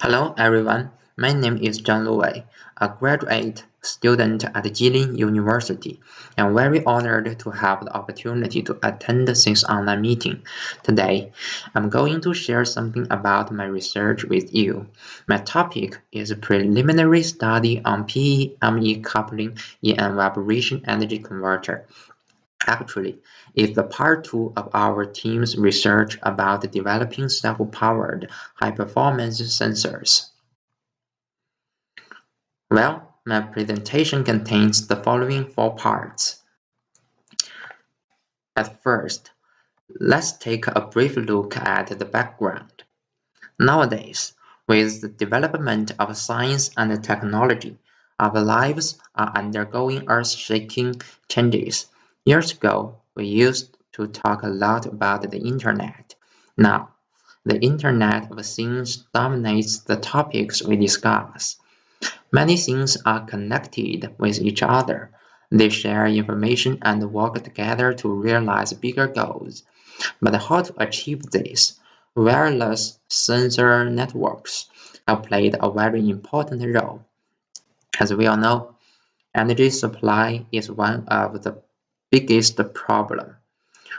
Hello everyone, my name is Luwei, a graduate student at Jilin University. I'm very honored to have the opportunity to attend this online meeting. Today, I'm going to share something about my research with you. My topic is a preliminary study on PE-ME coupling in an vibration energy converter. Actually, it's the part 2 of our team's research about developing self-powered high-performance sensors. Well, my presentation contains the following 4 parts. At first, let's take a brief look at the background. Nowadays, with the development of science and technology, our lives are undergoing earth-shaking changes. Years ago, we used to talk a lot about the internet. Now, the Internet of Things dominates the topics we discuss. Many things are connected with each other. They share information and work together to realize bigger goals. But how to achieve this? Wireless sensor networks have played a very important role. As we all know, energy supply is one of the biggest problems.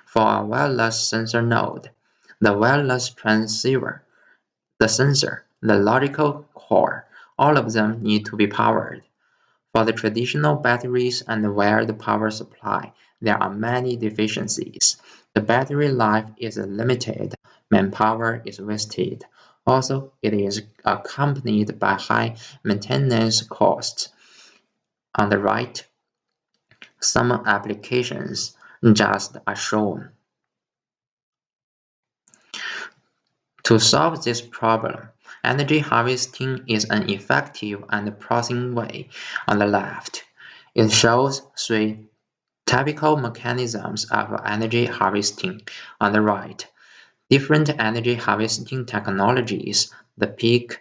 For a wireless sensor node, the wireless transceiver, the sensor, the logical core, all of them need to be powered. For the traditional batteries and wired power supply, there are many deficiencies. The battery life is limited, manpower is wasted. Also, it is accompanied by high maintenance costs. On the right, some applications just are shown. To solve this problem, energy harvesting is an effective and promising way. On the left, it shows 3 typical mechanisms of energy harvesting. On the right, different energy harvesting technologies, the peak,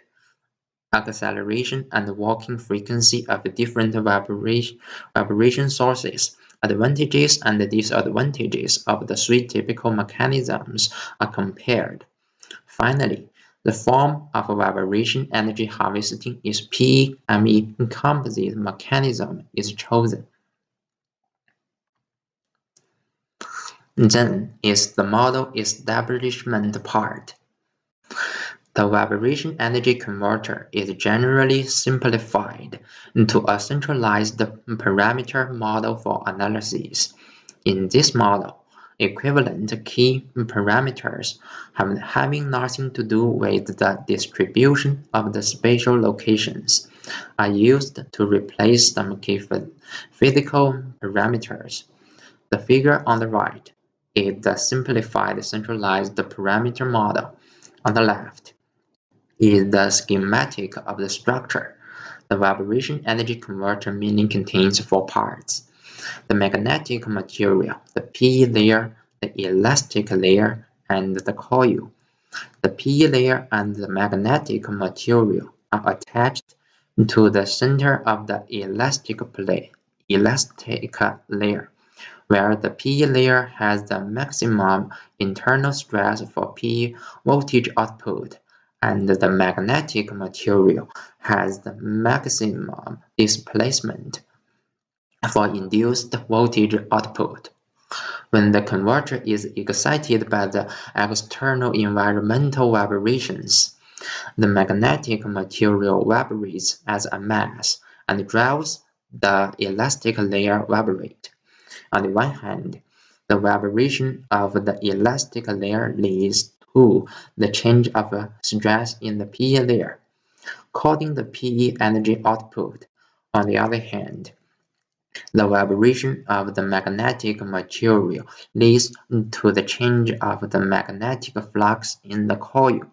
acceleration, and working frequency of different vibration sources. Advantages and disadvantages of the 3 typical mechanisms are compared. Finally, the form of vibration energy harvesting is PME composite mechanism is chosen. Then is the model establishment part. The vibration energy converter is generally simplified into a centralized parameter model for analysis. In this model, equivalent key parameters having nothing to do with the distribution of the spatial locations are used to replace some key physical parameters. The figure on the right is the simplified centralized parameter model. On the left is the schematic of the structure. The vibration energy converter mainly contains 4 parts: the magnetic material, the PE layer, the elastic layer, and the coil. The PE layer and the magnetic material are attached to the center of the elastic layer, where the PE layer has the maximum internal stress for PE voltage output, and the magnetic material has the maximum displacement for induced voltage output. When the converter is excited by the external environmental vibrations, the magnetic material vibrates as a mass and drives the elastic layer vibrate. On the one hand, the vibration of the elastic layer leads to the change of stress in the PE layer, causing the PE energy output. On the other hand, the vibration of the magnetic material leads to the change of the magnetic flux in the coil,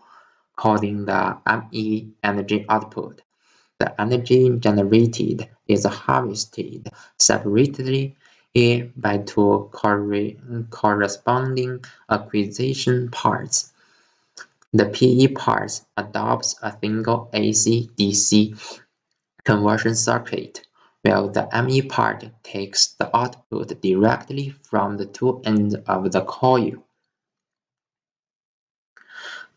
causing the ME energy output. The energy generated is harvested separately by 2 corresponding acquisition parts. The PE part adopts a single AC-DC conversion circuit, while the ME part takes the output directly from the 2 ends of the coil.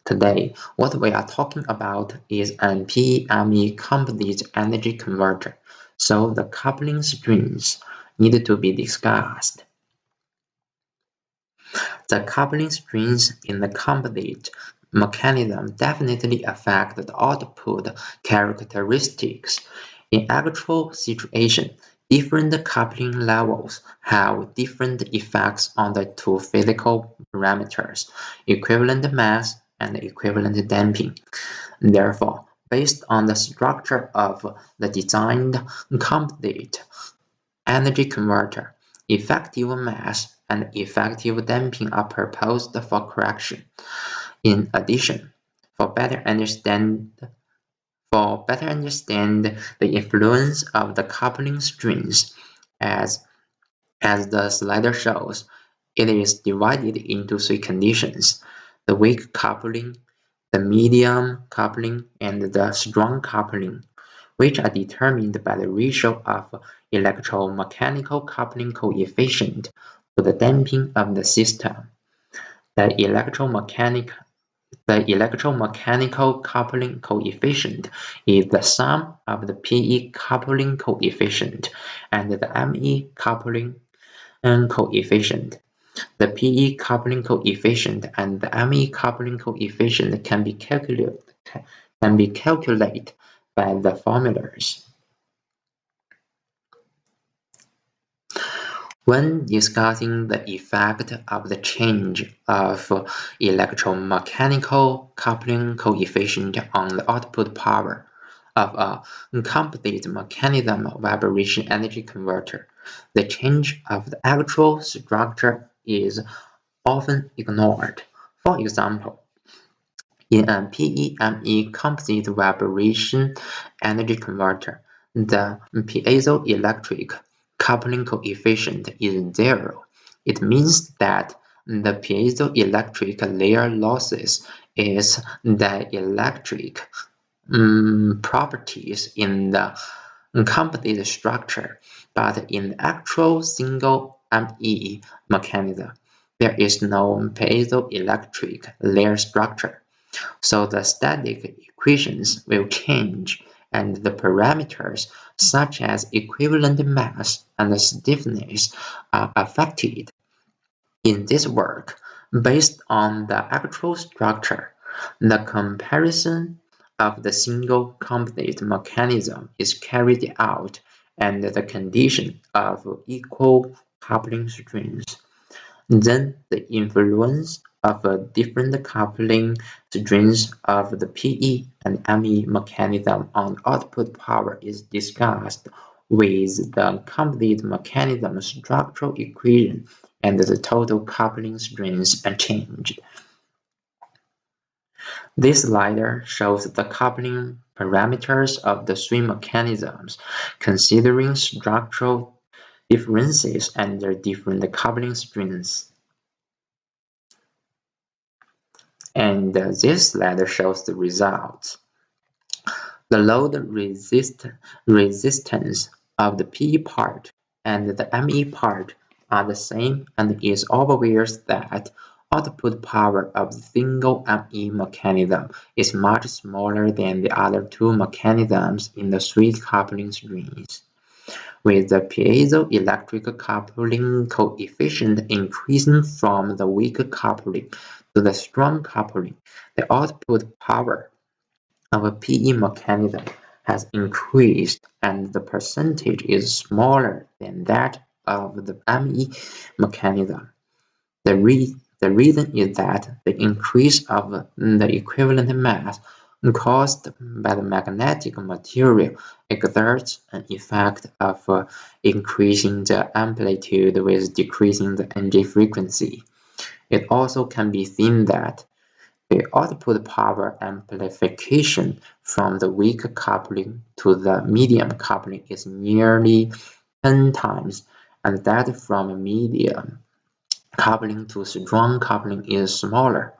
Today, what we are talking about is an PME composite energy converter, so the coupling strings need to be discussed. The coupling strings in the composite mechanism definitely affect the output characteristics. In actual situation, different coupling levels have different effects on the two physical parameters, equivalent mass and equivalent damping. Therefore, based on the structure of the designed composite energy converter, effective mass and effective damping are proposed for correction. In addition, for better understand the influence of the coupling strings, as the slider shows, it is divided into three conditions: the weak coupling, the medium coupling, and the strong coupling, which are determined by the ratio of electromechanical coupling coefficient to the damping of the system. The electromechanical coupling coefficient is the sum of the PE coupling coefficient and the ME coupling coefficient. The PE coupling coefficient and the ME coupling coefficient can be calculated by the formulas. When discussing the effect of the change of electromechanical coupling coefficient on the output power of a composite mechanism vibration energy converter, the change of the actual structure is often ignored. For example, in a PEME composite vibration energy converter, the piezoelectric coupling coefficient is 0. It means that the piezoelectric layer losses its dielectric properties in the composite structure, but in the actual single ME mechanism, there is no piezoelectric layer structure. So the static equations will change and the parameters such as equivalent mass and stiffness are affected. In this work, based on the actual structure, the comparison of the single composite mechanism is carried out and the condition of equal coupling strings. Then the influence of different coupling strings of the PE and ME mechanism on output power is discussed with the composite mechanism structural equation and the total coupling strings unchanged. This slider shows the coupling parameters of the three mechanisms, considering structural differences and their different coupling strings. And this slider shows the results. The load resistance of the P part and the ME part are the same, and it is obvious that output power of the single ME mechanism is much smaller than the other two mechanisms in the three coupling strings. With the piezoelectric coupling coefficient increasing from the weak coupling to the strong coupling, the output power of a PE mechanism has increased and the percentage is smaller than that of the ME mechanism. The reason is that the increase of the equivalent mass caused by the magnetic material exerts an effect of increasing the amplitude with decreasing the NG frequency. It also can be seen that the output power amplification from the weak coupling to the medium coupling is nearly 10 times, and that from medium coupling to strong coupling is smaller,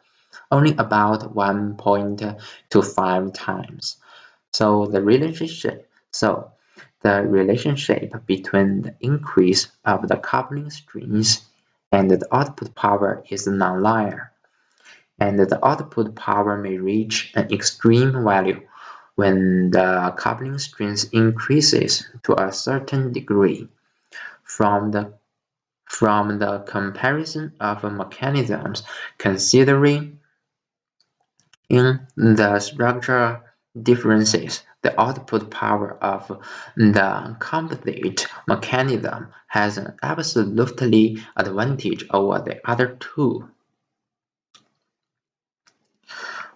only about 1.25 times. So the relationship between the increase of the coupling strings and the output power is nonlinear. and the output power may reach an extreme value when the coupling strength increases to a certain degree. From the comparison of mechanisms considering in the structural differences, the output power of the composite mechanism has an absolutely advantage over the other two.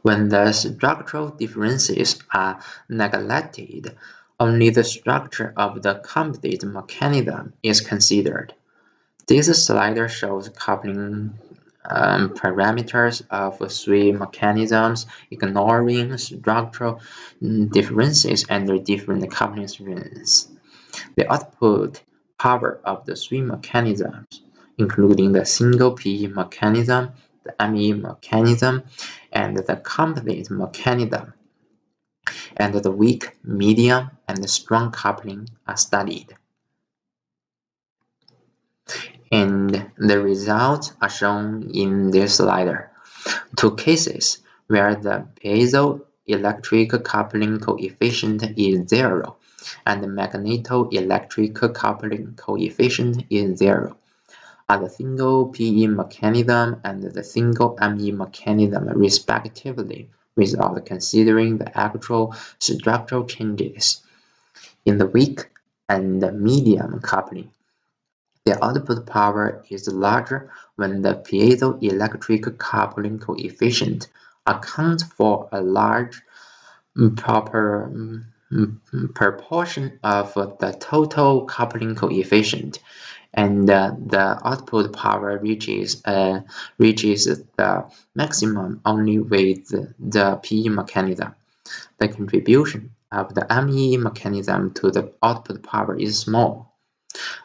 When the structural differences are neglected, only the structure of the composite mechanism is considered. This slide shows coupling parameters of three mechanisms, ignoring structural differences under different coupling strengths. The output power of the three mechanisms, including the single P mechanism, the ME mechanism, and the composite mechanism, and the weak, medium, and strong coupling are studied. And the results are shown in this slider. Two cases where the piezoelectric coupling coefficient is zero and the magnetoelectric coupling coefficient is zero are the single PE mechanism and the single ME mechanism respectively, without considering the actual structural changes. In the weak and medium coupling, the output power is larger when the piezoelectric coupling coefficient accounts for a large proportion of the total coupling coefficient, and the output power reaches the maximum only with the PE mechanism. The contribution of the ME mechanism to the output power is small.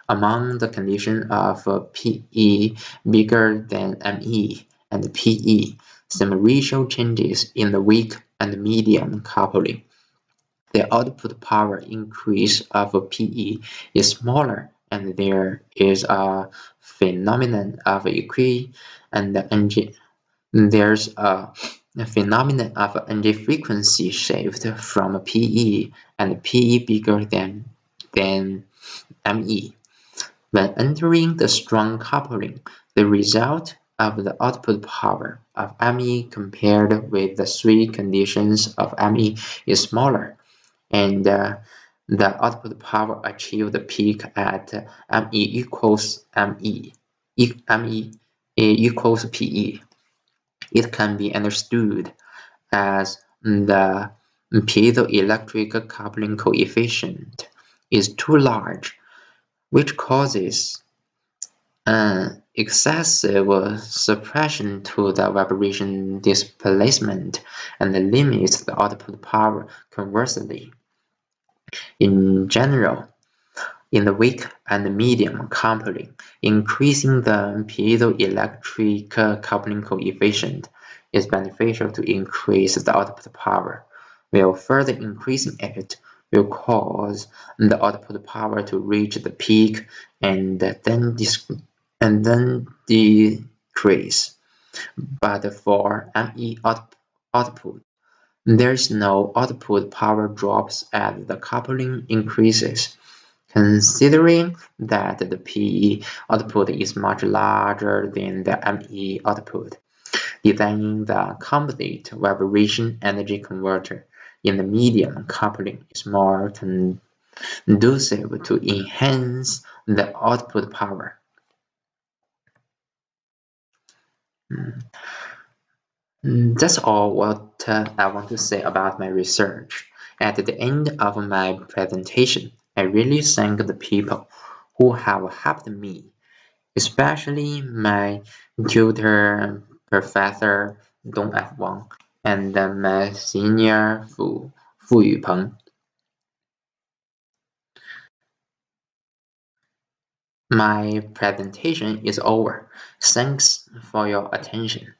Among the conditions of PE bigger than ME and PE, some ratio changes in the weak and medium coupling. The output power increase of PE is smaller, and there is a phenomenon of there's a phenomenon of energy frequency shift from PE and PE bigger than ME. When entering the strong coupling, the result of the output power of ME compared with the three conditions of ME is smaller, and the output power achieved peak at ME equals PE. It can be understood as the piezoelectric coupling coefficient is too large, which causes excessive suppression to the vibration displacement and limits the output power. Conversely, in general, in the weak and medium coupling, increasing the piezoelectric coupling coefficient is beneficial to increase the output power, while further increasing it will cause the output power to reach the peak and then decrease. But for ME output, there is no output power drops as the coupling increases. Considering that the PE output is much larger than the ME output, designing the composite vibration energy converter in the medium coupling is more conducive to enhance the output power. That's all what I want to say about my research. At the end of my presentation, I really thank the people who have helped me, especially my tutor, Professor Dong F. Wang, and my senior Fu Yupeng. My presentation is over. Thanks for your attention.